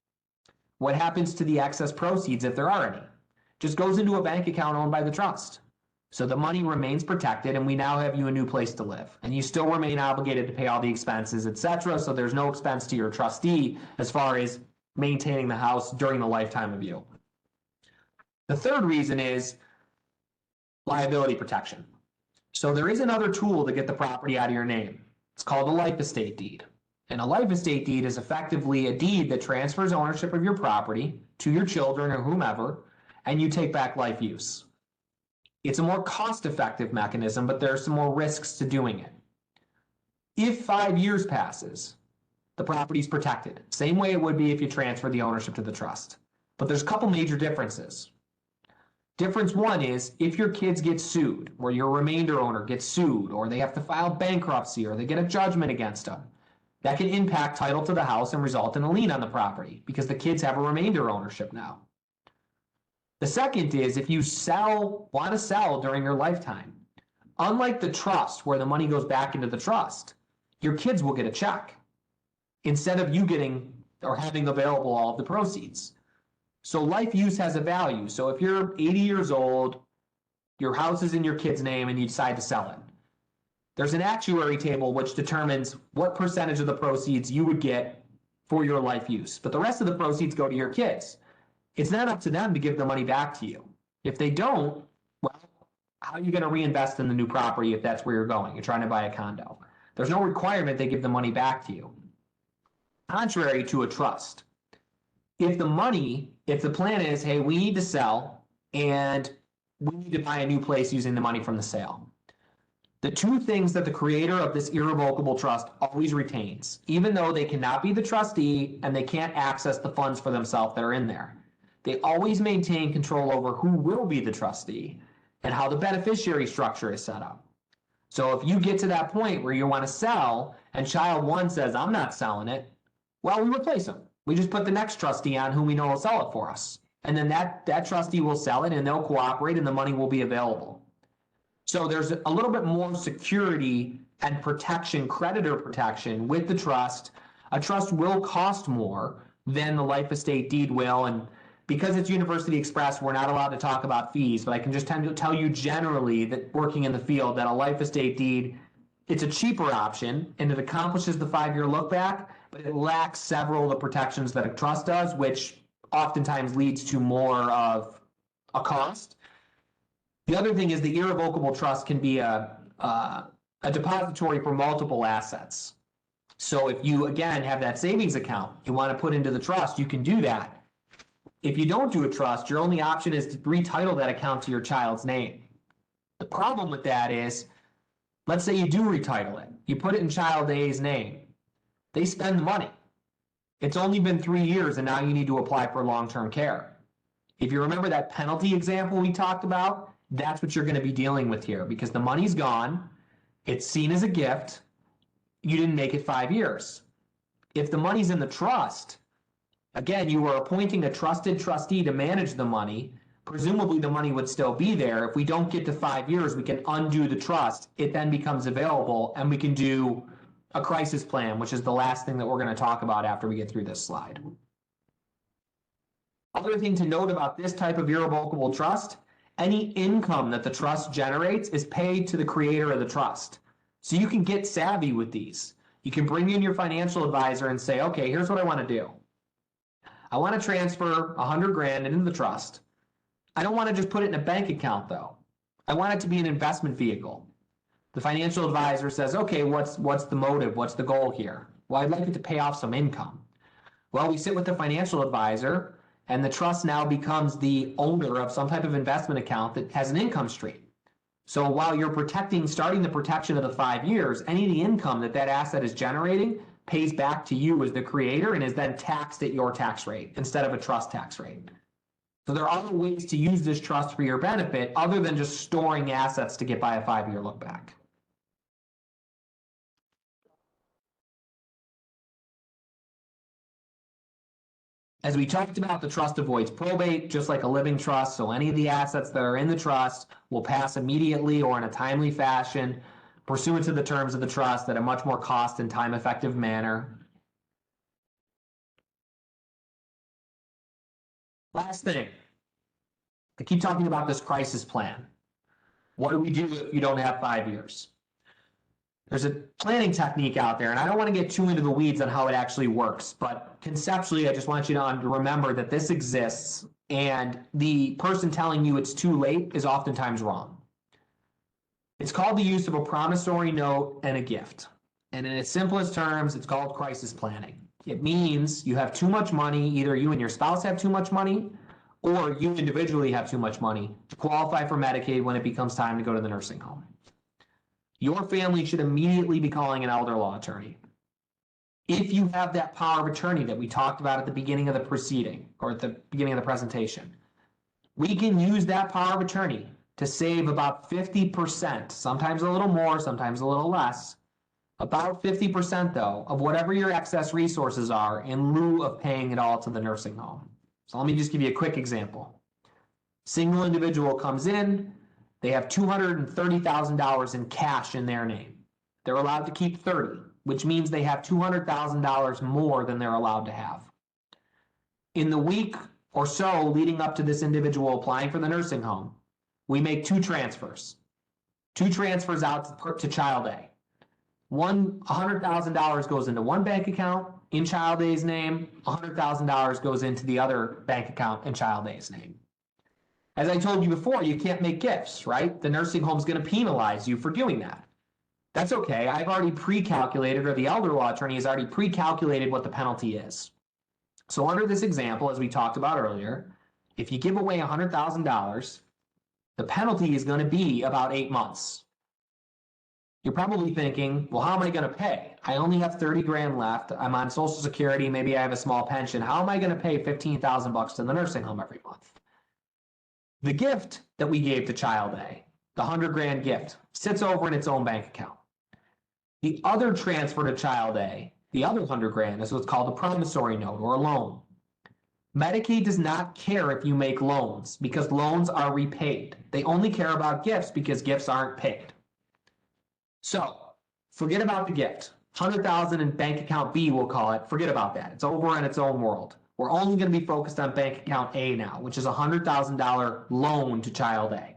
A: What happens to the excess proceeds, if there are any? Just goes into a bank account owned by the trust. So the money remains protected, and we now have you a new place to live. And you still remain obligated to pay all the expenses, etc. So there's no expense to your trustee as far as maintaining the house during the lifetime of you. The third reason is liability protection. So there is another tool to get the property out of your name. It's called a life estate deed. And a life estate deed is effectively a deed that transfers ownership of your property to your children or whomever, and you take back life use. It's a more cost-effective mechanism, but there are some more risks to doing it. If 5 years passes, the property's protected. Same way it would be if you transfer the ownership to the trust. But there's a couple major differences. Difference 1 is if your kids get sued, or your remainder owner gets sued, or they have to file bankruptcy, or they get a judgment against them, that can impact title to the house and result in a lien on the property because the kids have a remainder ownership now. The second is if you want to sell during your lifetime, unlike the trust where the money goes back into the trust, your kids will get a check instead of you getting or having available all of the proceeds. So life use has a value. So if you're 80 years old, your house is in your kid's name and you decide to sell it, there's an actuary table which determines what percentage of the proceeds you would get for your life use. But the rest of the proceeds go to your kids. It's not up to them to give the money back to you. If they don't, well, how are you going to reinvest in the new property if that's where you're going? You're trying to buy a condo. There's no requirement they give the money back to you. Contrary to a trust. If the plan is, hey, we need to sell and we need to buy a new place using the money from the sale. The 2 things that the creator of this irrevocable trust always retains, even though they cannot be the trustee and they can't access the funds for themselves that are in there, they always maintain control over who will be the trustee and how the beneficiary structure is set up. So if you get to that point where you want to sell and child 1 says, I'm not selling it, well, we replace them. We just put the next trustee on whom we know will sell it for us. and then that trustee will sell it and they'll cooperate and the money will be available. So there's a little bit more security and protection, creditor protection with the trust. A trust will cost more than the life estate deed will, and because it's University Express, we're not allowed to talk about fees, but I can just tell you generally that working in the field that a life estate deed, it's a cheaper option and it accomplishes the 5-year look back, but it lacks several of the protections that a trust does, which oftentimes leads to more of a cost. The other thing is the irrevocable trust can be a depository for multiple assets. So if you, again, have that savings account you want to put into the trust, you can do that. If you don't do a trust, your only option is to retitle that account to your child's name. The problem with that is, let's say you do retitle it. You put it in child A's name. They spend the money. It's only been 3 years and now you need to apply for long-term care. If you remember that penalty example we talked about, that's what you're going to be dealing with here because the money's gone. It's seen as a gift. You didn't make it 5 years. If the money's in the trust, again, you are appointing a trusted trustee to manage the money. Presumably the money would still be there. If we don't get to 5 years, we can undo the trust. It then becomes available and we can do a crisis plan, which is the last thing that we're going to talk about after we get through this slide. Other thing to note about this type of irrevocable trust, any income that the trust generates is paid to the creator of the trust. So you can get savvy with these. You can bring in your financial advisor and say, okay, here's what I want to do. I want to transfer 100 grand into the trust. I don't want to just put it in a bank account though. I want it to be an investment vehicle. The financial advisor says, okay, what's the motive? What's the goal here? Well, I'd like it to pay off some income. Well, we sit with the financial advisor and the trust now becomes the owner of some type of investment account that has an income stream. So while you're starting the protection of the 5 years, any of the income that asset is generating pays back to you as the creator and is then taxed at your tax rate instead of a trust tax rate. So there are other ways to use this trust for your benefit other than just storing assets to get by a 5-year look back. As we talked about, the trust avoids probate, just like a living trust, so any of the assets that are in the trust will pass immediately or in a timely fashion, pursuant to the terms of the trust at a much more cost and time-effective manner. Last thing, I keep talking about this crisis plan. What do we do if you don't have 5 years? There's a planning technique out there, and I don't want to get too into the weeds on how it actually works, but conceptually, I just want you to remember that this exists, and the person telling you it's too late is oftentimes wrong. It's called the use of a promissory note and a gift. And in its simplest terms, it's called crisis planning. It means you have too much money, either you and your spouse have too much money, or you individually have too much money to qualify for Medicaid when it becomes time to go to the nursing home. Your family should immediately be calling an elder law attorney. If you have that power of attorney that we talked about at the beginning of the proceeding, or at the beginning of the presentation, we can use that power of attorney to save about 50%, sometimes a little more, sometimes a little less, about 50% though, of whatever your excess resources are in lieu of paying it all to the nursing home. So let me just give you a quick example. Single individual comes in, they have $230,000 in cash in their name. They're allowed to keep 30, which means they have $200,000 more than they're allowed to have. In the week or so leading up to this individual applying for the nursing home, we make two transfers out to child A. $100,000 goes into one bank account in child A's name, $100,000 goes into the other bank account in child A's name. As I told you before, you can't make gifts, right? The nursing home is going to penalize you for doing that. That's okay. I've already pre-calculated, or the elder law attorney has already pre-calculated what the penalty is. So under this example, as we talked about earlier, if you give away $100,000, the penalty is going to be about 8 months. You're probably thinking, well, how am I going to pay? I only have 30 grand left. I'm on Social Security. Maybe I have a small pension. How am I going to pay $15,000 to the nursing home every month? The gift that we gave to child A, the 100 grand gift, sits over in its own bank account. The other transfer to child A, the other 100 grand, is what's called a promissory note or a loan. Medicaid does not care if you make loans because loans are repaid. They only care about gifts because gifts aren't paid. So forget about the gift. 100,000 in bank account B, we'll call it. Forget about that. It's over in its own world. We're only going to be focused on bank account A now, which is a $100,000 loan to child A.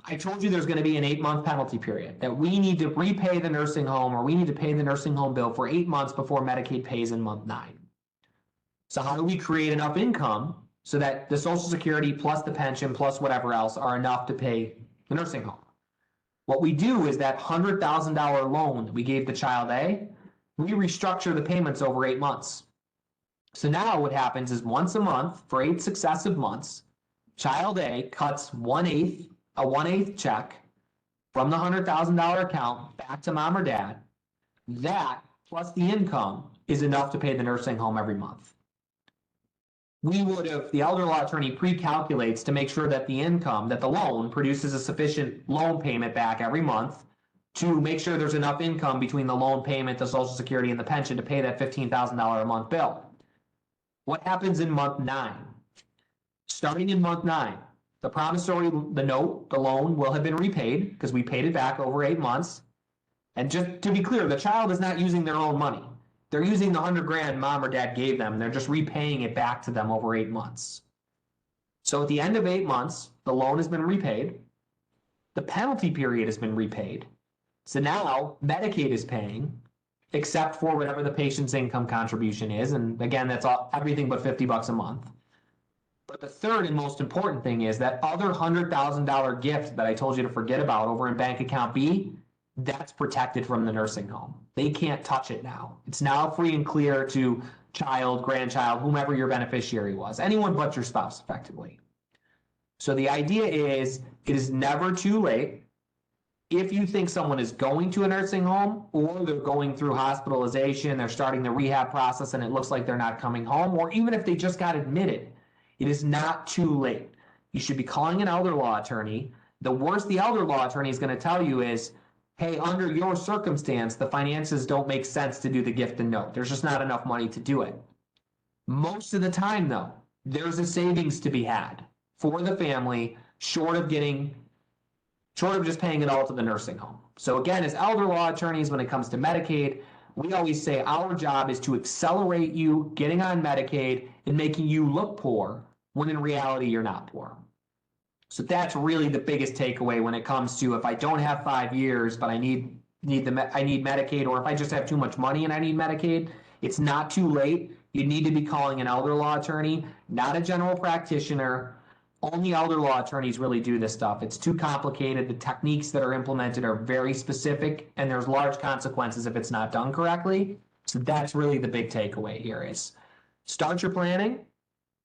A: I told you there's going to be an 8-month penalty period that we need to repay the nursing home, or we need to pay the nursing home bill for 8 months before Medicaid pays in month 9. So how do we create enough income so that the Social Security plus the pension plus whatever else are enough to pay the nursing home? What we do is that $100,000 loan that we gave to child A, we restructure the payments over 8 months. So now what happens is once a month for 8 successive months, child A cuts a 1/8 check from the $100,000 account back to mom or dad. That plus the income is enough to pay the nursing home every month. We would have, the elder law attorney pre-calculates to make sure that the income, that the loan produces a sufficient loan payment back every month to make sure there's enough income between the loan payment, the Social Security, and the pension to pay that $15,000 a month bill. What happens in month 9? Starting in month 9, the promissory, the note, the loan will have been repaid because we paid it back over 8 months. And just to be clear, the child is not using their own money. They're using the $100,000 mom or dad gave them, and they're just repaying it back to them over 8 months. So at the end of 8 months, the loan has been repaid. The penalty period has been repaid. So now Medicaid is paying, except for whatever the patient's income contribution is. And again, that's everything but $50 a month. But the third and most important thing is that other $100,000 gift that I told you to forget about over in bank account B, that's protected from the nursing home. They can't touch it now. It's now free and clear to child, grandchild, whomever your beneficiary was, anyone but your spouse, effectively. So the idea is, it is never too late. If you think someone is going to a nursing home, or they're going through hospitalization, they're starting the rehab process and it looks like they're not coming home, or even if they just got admitted, it is not too late. You should be calling an elder law attorney. The worst the elder law attorney is going to tell you is, hey, under your circumstance, the finances don't make sense to do the gift and note. There's just not enough money to do it. Most of the time, though, there's a savings to be had for the family, short of just paying it all to the nursing home. So again, as elder law attorneys, when it comes to Medicaid, we always say our job is to accelerate you getting on Medicaid and making you look poor when in reality you're not poor. So that's really the biggest takeaway when it comes to, if I don't have 5 years, but I need Medicaid, or if I just have too much money and I need Medicaid, it's not too late. You need to be calling an elder law attorney, not a general practitioner. Only elder law attorneys really do this stuff. It's too complicated. The techniques that are implemented are very specific, and there's large consequences if it's not done correctly. So that's really the big takeaway here is start your planning.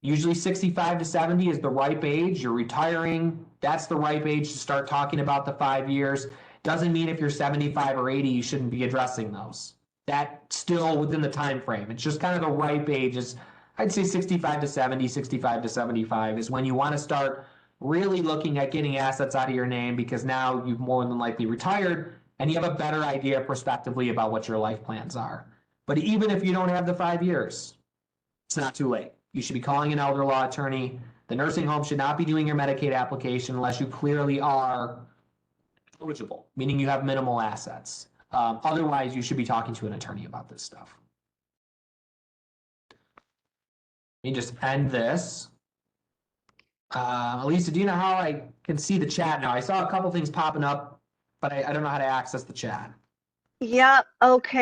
A: Usually 65 to 70 is the ripe age. You're retiring. That's the ripe age to start talking about the 5 years. Doesn't mean if you're 75 or 80, you shouldn't be addressing those. That's still within the time frame. It's just kind of the ripe age is, I'd say 65 to 70, 65 to 75 is when you want to start really looking at getting assets out of your name, because now you've more than likely retired and you have a better idea prospectively about what your life plans are. But even if you don't have the 5 years, it's not too late. You should be calling an elder law attorney. The nursing home should not be doing your Medicaid application unless you clearly are eligible, meaning you have minimal assets. Otherwise, you should be talking to an attorney about this stuff. Let me just end this. Elisa, do you know how I can see the chat now? I saw a couple things popping up, but I don't know how to access the chat.
B: Yeah, okay.